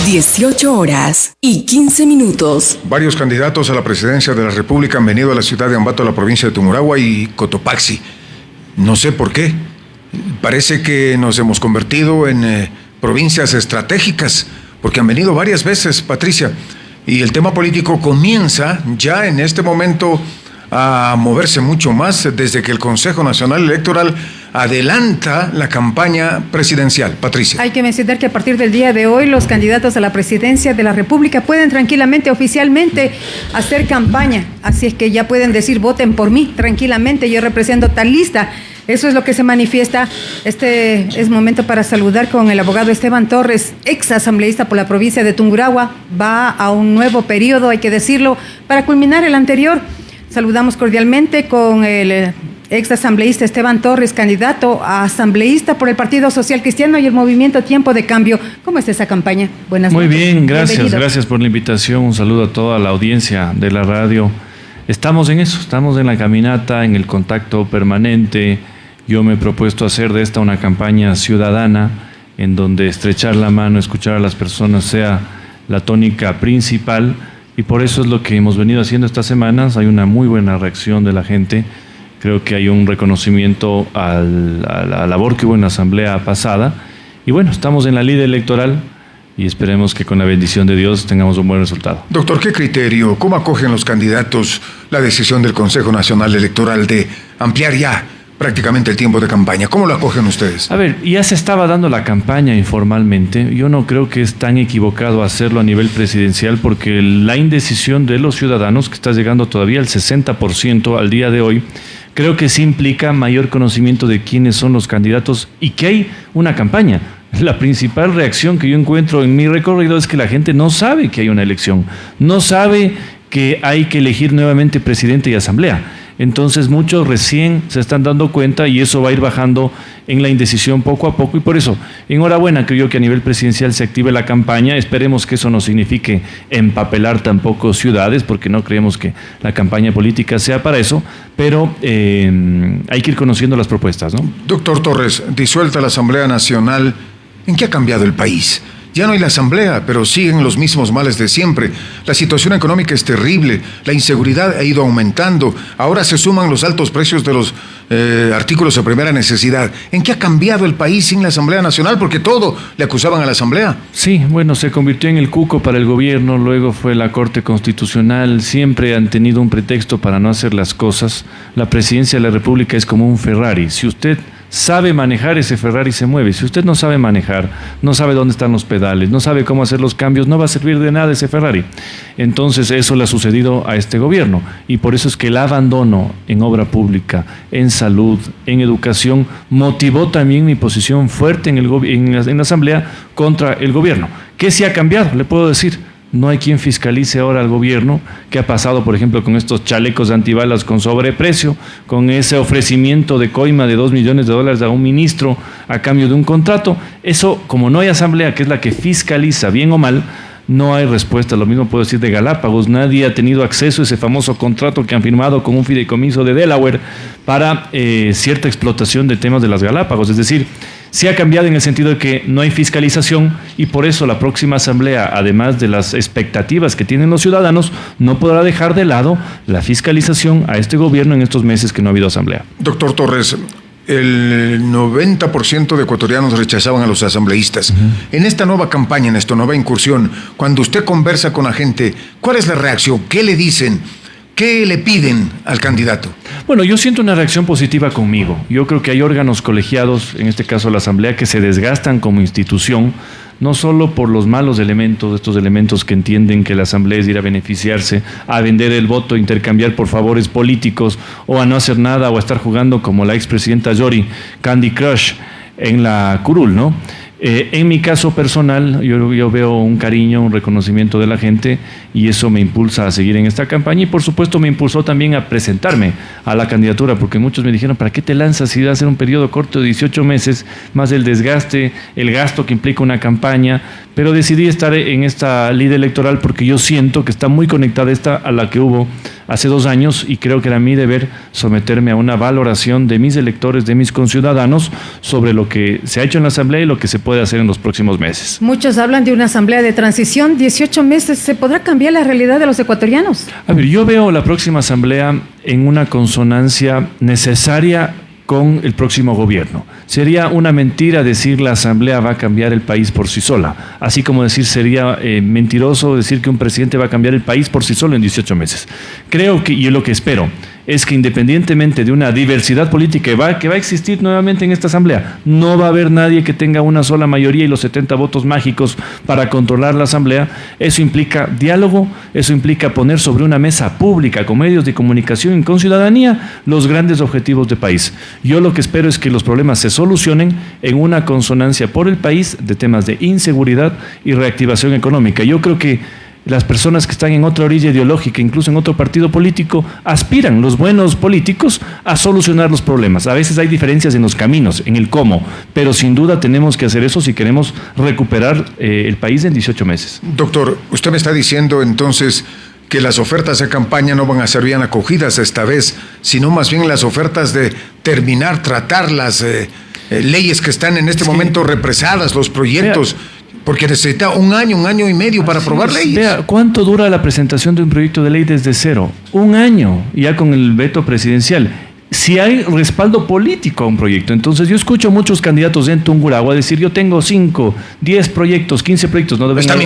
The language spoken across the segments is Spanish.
18:15. Varios candidatos a la presidencia de la República han venido a la ciudad de Ambato, a la provincia de Tungurahua y Cotopaxi. No sé por qué. Parece que nos hemos convertido en provincias estratégicas, porque han venido varias veces, Patricia. Y el tema político comienza ya en este momento a moverse mucho más desde que el Consejo Nacional Electoral adelanta la campaña presidencial. Patricia. Hay que mencionar que a partir del día de hoy los candidatos a la presidencia de la República pueden tranquilamente, oficialmente, hacer campaña. Así es que ya pueden decir, voten por mí tranquilamente, yo represento tal lista. Eso es lo que se manifiesta. Este es momento para saludar con el abogado Esteban Torres, ex asambleísta por la provincia de Tungurahua. Va a un nuevo periodo, hay que decirlo, para culminar el anterior. Saludamos cordialmente con el ex asambleísta Esteban Torres, candidato a asambleísta por el Partido Social Cristiano y el Movimiento Tiempo de Cambio. ¿Cómo está esa campaña? Buenas noches. Muy bien, gracias por la invitación. Un saludo a toda la audiencia de la radio. Estamos en eso, estamos en la caminata, en el contacto permanente. Yo me he propuesto hacer de esta una campaña ciudadana, en donde estrechar la mano, escuchar a las personas sea la tónica principal. Y por eso es lo que hemos venido haciendo estas semanas. Hay una muy buena reacción de la gente. Creo que hay un reconocimiento a la labor que hubo en la asamblea pasada. Y bueno, estamos en la lid electoral y esperemos que con la bendición de Dios tengamos un buen resultado. Doctor, ¿qué criterio, cómo acogen los candidatos la decisión del Consejo Nacional Electoral de ampliar ya prácticamente el tiempo de campaña? ¿Cómo lo acogen ustedes? A ver, ya se estaba dando la campaña informalmente. Yo no creo que es tan equivocado hacerlo a nivel presidencial, porque la indecisión de los ciudadanos, que está llegando todavía al 60% al día de hoy, creo que sí implica mayor conocimiento de quiénes son los candidatos y que hay una campaña. La principal reacción que yo encuentro en mi recorrido es que la gente no sabe que hay una elección, no sabe que hay que elegir nuevamente presidente y asamblea. Entonces muchos recién se están dando cuenta y eso va a ir bajando en la indecisión poco a poco, y por eso, enhorabuena, creo yo que a nivel presidencial se active la campaña. Esperemos que eso no signifique empapelar tampoco ciudades, porque no creemos que la campaña política sea para eso, pero hay que ir conociendo las propuestas, ¿no? Doctor Torres, disuelta la Asamblea Nacional, ¿en qué ha cambiado el país? Ya no hay la asamblea, pero siguen los mismos males de siempre. La situación económica es terrible, la inseguridad ha ido aumentando, ahora se suman los altos precios de los artículos de primera necesidad. ¿En qué ha cambiado el país sin la Asamblea Nacional? Porque todo le acusaban a la asamblea. Sí, bueno, se convirtió en el cuco para el gobierno, luego fue la Corte Constitucional, siempre han tenido un pretexto para no hacer las cosas. La presidencia de la República es como un Ferrari. Si usted sabe manejar, ese Ferrari se mueve. Si usted no sabe manejar, no sabe dónde están los pedales, no sabe cómo hacer los cambios, no va a servir de nada ese Ferrari. Entonces eso le ha sucedido a este gobierno, y por eso es que el abandono en obra pública, en salud, en educación, motivó también mi posición fuerte en la Asamblea contra el gobierno. ¿Qué sí ha cambiado? Le puedo decir. No hay quien fiscalice ahora al gobierno. ¿Qué ha pasado, por ejemplo, con estos chalecos antibalas con sobreprecio, con ese ofrecimiento de coima de $2 millones a un ministro a cambio de un contrato? Eso, como no hay asamblea, que es la que fiscaliza bien o mal, no hay respuesta. Lo mismo puedo decir de Galápagos. Nadie ha tenido acceso a ese famoso contrato que han firmado con un fideicomiso de Delaware para cierta explotación de temas de las Galápagos. Es decir, sí ha cambiado en el sentido de que no hay fiscalización, y por eso la próxima asamblea, además de las expectativas que tienen los ciudadanos, no podrá dejar de lado la fiscalización a este gobierno en estos meses que no ha habido asamblea. Doctor Torres, el 90% de ecuatorianos rechazaban a los asambleístas. En esta nueva campaña, en esta nueva incursión, cuando usted conversa con la gente, ¿cuál es la reacción? ¿Qué le dicen? ¿Qué le piden al candidato? Bueno, yo siento una reacción positiva conmigo. Yo creo que hay órganos colegiados, en este caso la Asamblea, que se desgastan como institución, no solo por los malos elementos, estos elementos que entienden que la Asamblea es ir a beneficiarse, a vender el voto, a intercambiar por favores políticos, o a no hacer nada, o a estar jugando como la expresidenta Yori, Candy Crush, en la curul, ¿no? En mi caso personal, yo veo un cariño, un reconocimiento de la gente, y eso me impulsa a seguir en esta campaña, y por supuesto me impulsó también a presentarme a la candidatura, porque muchos me dijeron, ¿para qué te lanzas si va a ser un periodo corto de 18 meses, más el desgaste, el gasto que implica una campaña? Pero decidí estar en esta lid electoral porque yo siento que está muy conectada esta a la que hubo hace 2 años y creo que era mi deber someterme a una valoración de mis electores, de mis conciudadanos, sobre lo que se ha hecho en la Asamblea y lo que se puede hacer en los próximos meses. Muchos hablan de una asamblea de transición, 18 meses, ¿se podrá cambiar la realidad de los ecuatorianos? A ver, yo veo la próxima Asamblea en una consonancia necesaria con el próximo gobierno. Sería una mentira decir la Asamblea va a cambiar el país por sí sola, así como decir sería mentiroso decir que un presidente va a cambiar el país por sí solo en 18 meses. Creo que, y lo que espero, es que independientemente de una diversidad política que va a existir nuevamente en esta Asamblea, no va a haber nadie que tenga una sola mayoría y los 70 votos mágicos para controlar la Asamblea. Eso implica diálogo, eso implica poner sobre una mesa pública con medios de comunicación y con ciudadanía los grandes objetivos del país. Yo lo que espero es que los problemas se solucionen en una consonancia por el país de temas de inseguridad y reactivación económica. Yo creo que las personas que están en otra orilla ideológica, incluso en otro partido político, aspiran, los buenos políticos, a solucionar los problemas. A veces hay diferencias en los caminos, en el cómo, pero sin duda tenemos que hacer eso si queremos recuperar el país en 18 meses. Doctor, usted me está diciendo entonces que las ofertas de campaña no van a ser bien acogidas esta vez, sino más bien las ofertas de terminar, tratar las leyes que están en este momento represadas, los proyectos. Porque necesita un año y medio para aprobar leyes. Vea, ¿cuánto dura la presentación de un proyecto de ley desde cero? 1 año, ya con el veto presidencial. Si hay respaldo político a un proyecto. Entonces yo escucho a muchos candidatos en Tungurahua decir, yo tengo 5, 10 proyectos, 15 proyectos. No deben están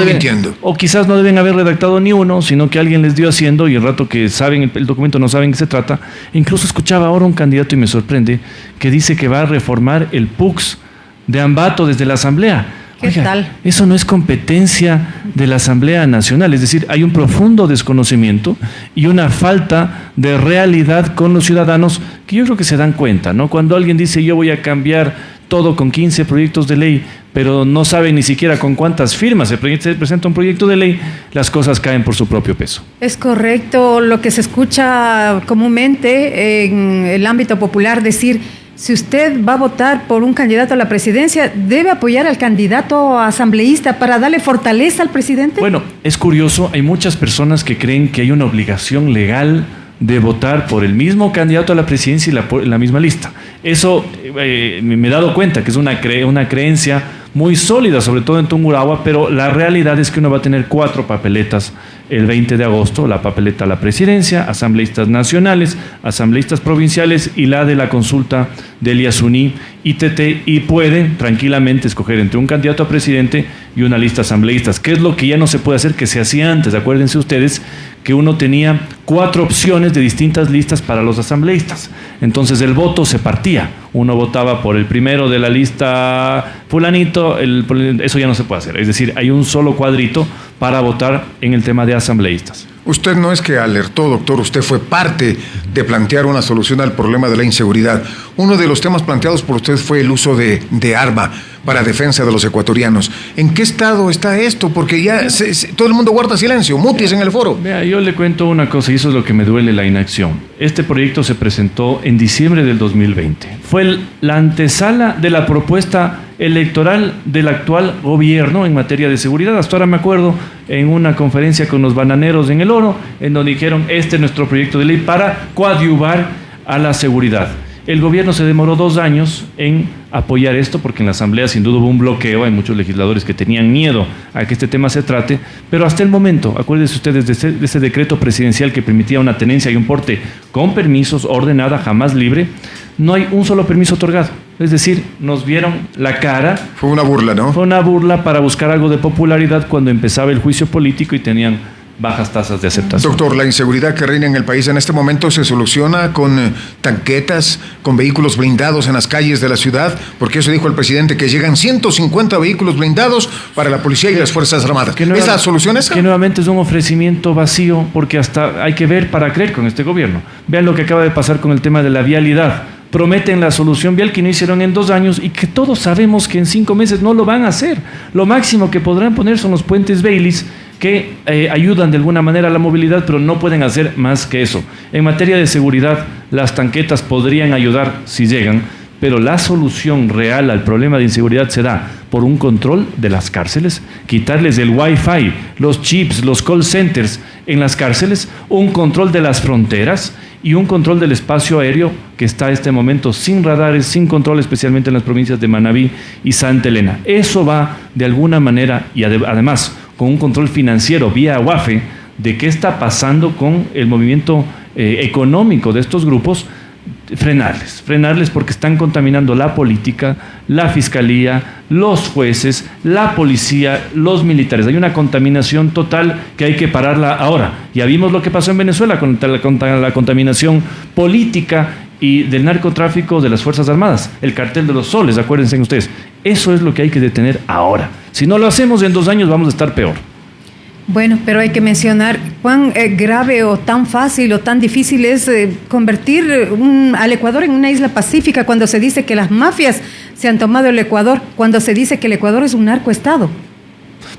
mintiendo. O quizás no deben haber redactado ni uno, sino que alguien les dio haciendo y el rato que saben el documento no saben qué se trata. Incluso escuchaba ahora un candidato y me sorprende que dice que va a reformar el PUCS de Ambato desde la Asamblea. ¿Qué tal? Eso no es competencia de la Asamblea Nacional, es decir, hay un profundo desconocimiento y una falta de realidad con los ciudadanos que yo creo que se dan cuenta, ¿no? Cuando alguien dice yo voy a cambiar todo con 15 proyectos de ley, pero no sabe ni siquiera con cuántas firmas se presenta un proyecto de ley, las cosas caen por su propio peso. Es correcto lo que se escucha comúnmente en el ámbito popular decir, si usted va a votar por un candidato a la presidencia, ¿debe apoyar al candidato asambleísta para darle fortaleza al presidente? Bueno, es curioso, hay muchas personas que creen que hay una obligación legal de votar por el mismo candidato a la presidencia y la misma lista. Eso me he dado cuenta que es una creencia muy sólida, sobre todo en Tungurahua, pero la realidad es que uno va a tener 4 papeletas el 20 de agosto, la papeleta a la presidencia, asambleístas nacionales, asambleístas provinciales y la de la consulta del Yasuní ITT, y puede tranquilamente escoger entre un candidato a presidente y una lista asambleístas, que es lo que ya no se puede hacer, que se hacía antes. Acuérdense ustedes que uno tenía 4 opciones de distintas listas para los asambleístas. Entonces el voto se partía. Uno votaba por el primero de la lista fulanito, eso ya no se puede hacer. Es decir, hay un solo cuadrito para votar en el tema de asambleístas. Usted no es que alertó, doctor, usted fue parte de plantear una solución al problema de la inseguridad. Uno de los temas planteados por usted fue el uso de arma para defensa de los ecuatorianos. ¿En qué estado está esto? Porque ya todo el mundo guarda silencio, mutis en el foro. Vea, yo le cuento una cosa y eso es lo que me duele, la inacción. Este proyecto se presentó en diciembre del 2020. Fue la antesala de la propuesta electoral del actual gobierno en materia de seguridad. Hasta ahora me acuerdo en una conferencia con los bananeros en El Oro, en donde dijeron, este es nuestro proyecto de ley para coadyuvar a la seguridad. El gobierno se demoró 2 años en apoyar esto, porque en la Asamblea sin duda hubo un bloqueo, hay muchos legisladores que tenían miedo a que este tema se trate, pero hasta el momento, acuérdense ustedes de ese decreto presidencial que permitía una tenencia y un porte con permisos, ordenada, jamás libre, no hay un solo permiso otorgado. Es decir, nos vieron la cara. Fue una burla, ¿no? Fue una burla para buscar algo de popularidad cuando empezaba el juicio político y tenían bajas tasas de aceptación. Doctor, la inseguridad que reina en el país en este momento se soluciona con tanquetas, con vehículos blindados en las calles de la ciudad, porque eso dijo el presidente, que llegan 150 vehículos blindados para la policía y las Fuerzas Armadas. ¿Es la solución esa? Que nuevamente es un ofrecimiento vacío, porque hasta hay que ver para creer con este gobierno. Vean lo que acaba de pasar con el tema de la vialidad. Prometen la solución vial que no hicieron en 2 años y que todos sabemos que en 5 meses no lo van a hacer. Lo máximo que podrán poner son los puentes Baileys, que ayudan de alguna manera a la movilidad, pero no pueden hacer más que eso. En materia de seguridad, las tanquetas podrían ayudar si llegan, pero la solución real al problema de inseguridad se da por un control de las cárceles, quitarles el Wi-Fi, los chips, los call centers en las cárceles, un control de las fronteras y un control del espacio aéreo que está en este momento sin radares, sin control, especialmente en las provincias de Manabí y Santa Elena. Eso va de alguna manera, y además con un control financiero vía UAFE, de qué está pasando con el movimiento económico de estos grupos, frenarles porque están contaminando la política, la fiscalía, los jueces, la policía, los militares. Hay una contaminación total que hay que pararla ahora. Ya vimos lo que pasó en Venezuela con la contaminación política y del narcotráfico de las Fuerzas Armadas, el cartel de los soles, acuérdense ustedes. Eso es lo que hay que detener ahora. Si no lo hacemos, en 2 años vamos a estar peor. Bueno, pero hay que mencionar cuán grave o tan fácil o tan difícil es convertir al Ecuador en una isla pacífica cuando se dice que las mafias se han tomado el Ecuador, cuando se dice que el Ecuador es un narcoestado.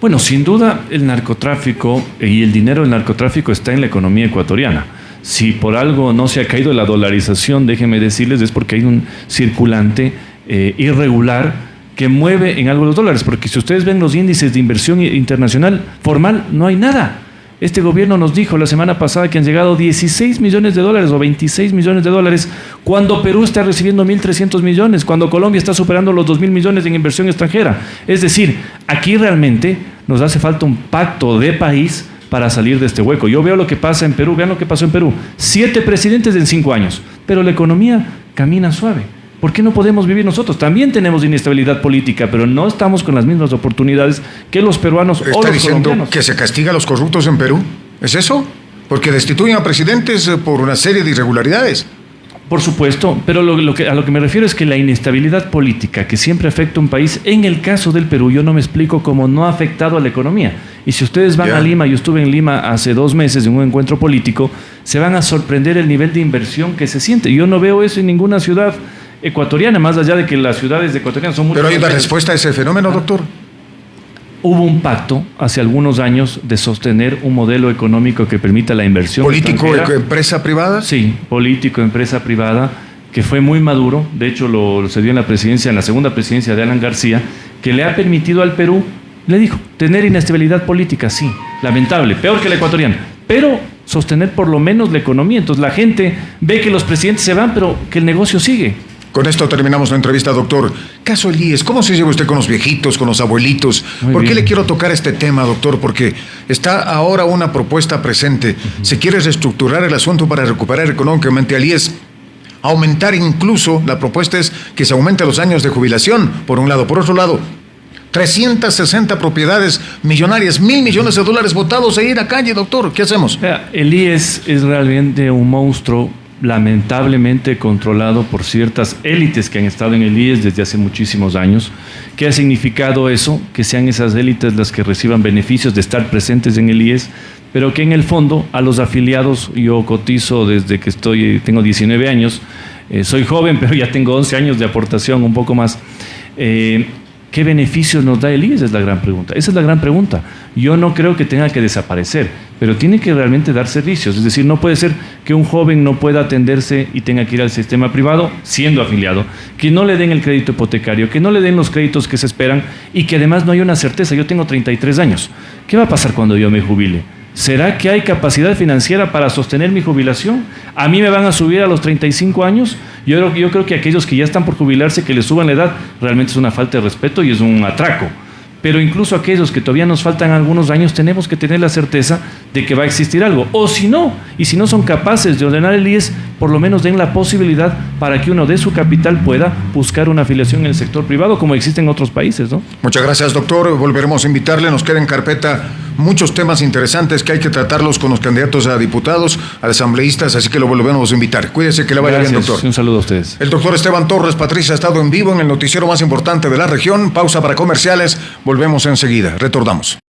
Bueno, sin duda el narcotráfico y el dinero del narcotráfico está en la economía ecuatoriana. Si por algo no se ha caído la dolarización, déjenme decirles, es porque hay un circulante irregular que mueve en algo los dólares, porque si ustedes ven los índices de inversión internacional formal, no hay nada. Este gobierno nos dijo la semana pasada que han llegado 16 millones de dólares o 26 millones de dólares, cuando Perú está recibiendo 1.300 millones, cuando Colombia está superando los 2.000 millones en inversión extranjera. Es decir, aquí realmente nos hace falta un pacto de país para salir de este hueco. Yo veo lo que pasa en Perú, vean lo que pasó en Perú. 7 presidentes en 5 años, pero la economía camina suave. ¿Por qué no podemos vivir nosotros? También tenemos inestabilidad política, pero no estamos con las mismas oportunidades que los peruanos o los colombianos. ¿Está diciendo que se castiga a los corruptos en Perú? ¿Es eso? Porque destituyen a presidentes por una serie de irregularidades. Por supuesto, pero a lo que me refiero es que la inestabilidad política que siempre afecta a un país, en el caso del Perú, yo no me explico cómo no ha afectado a la economía. Y si ustedes van a Lima, yo estuve en Lima hace 2 meses en un encuentro político, se van a sorprender el nivel de inversión que se siente. Yo no veo eso en ninguna ciudad ecuatoriana, más allá de que las ciudades ecuatorianas son muy... Pero hay una respuesta a ese fenómeno, doctor. Hubo un pacto hace algunos años de sostener un modelo económico que permita la inversión ¿Político, extranjera. empresa privada? Sí, político, empresa privada, que fue muy maduro. De hecho, se dio en la presidencia, en la segunda presidencia de Alan García, que le ha permitido al Perú, le dijo, tener inestabilidad política, sí, lamentable, peor que la ecuatoriana, pero sostener por lo menos la economía. Entonces la gente ve que los presidentes se van, pero que el negocio sigue. Con esto terminamos la entrevista, doctor. Caso Elías, ¿cómo se lleva usted con los viejitos, con los abuelitos? ¿Por qué le quiero tocar este tema, doctor? Porque está ahora una propuesta presente. Se quiere reestructurar el asunto para recuperar económicamente a Elías. Aumentar incluso, la propuesta es que se aumente los años de jubilación, por un lado. Por otro lado, 360 propiedades millonarias, $1.000 millones botados a ir a calle, doctor. ¿Qué hacemos? Elías es realmente un monstruo lamentablemente controlado por ciertas élites que han estado en el IES desde hace muchísimos años. ¿Qué ha significado eso? Que sean esas élites las que reciban beneficios de estar presentes en el IES, pero que en el fondo a los afiliados, yo cotizo desde que tengo 19 años, soy joven, pero ya tengo 11 años de aportación, un poco más. ¿Qué beneficios nos da el IES? Es la gran pregunta. Esa es la gran pregunta. Yo no creo que tenga que desaparecer, pero tiene que realmente dar servicios. Es decir, no puede ser que un joven no pueda atenderse y tenga que ir al sistema privado siendo afiliado, que no le den el crédito hipotecario, que no le den los créditos que se esperan y que además no hay una certeza. Yo tengo 33 años. ¿Qué va a pasar cuando yo me jubile? ¿Será que hay capacidad financiera para sostener mi jubilación? ¿A mí me van a subir a los 35 años? Yo creo que aquellos que ya están por jubilarse, que les suban la edad, realmente es una falta de respeto y es un atraco. Pero incluso aquellos que todavía nos faltan algunos años, tenemos que tener la certeza de que va a existir algo. O si no, y si no son capaces de ordenar el IES, por lo menos den la posibilidad para que uno de su capital pueda buscar una afiliación en el sector privado, como existe en otros países, ¿no? Muchas gracias, doctor. Volveremos a invitarle. Nos queda en carpeta muchos temas interesantes que hay que tratarlos con los candidatos a diputados, a asambleístas, así que lo volveremos a invitar. Cuídese, que le vaya bien, doctor. Un saludo a ustedes. El doctor Esteban Torres Patricia ha estado en vivo en el noticiero más importante de la región. Pausa para comerciales. Volvemos enseguida. Retornamos.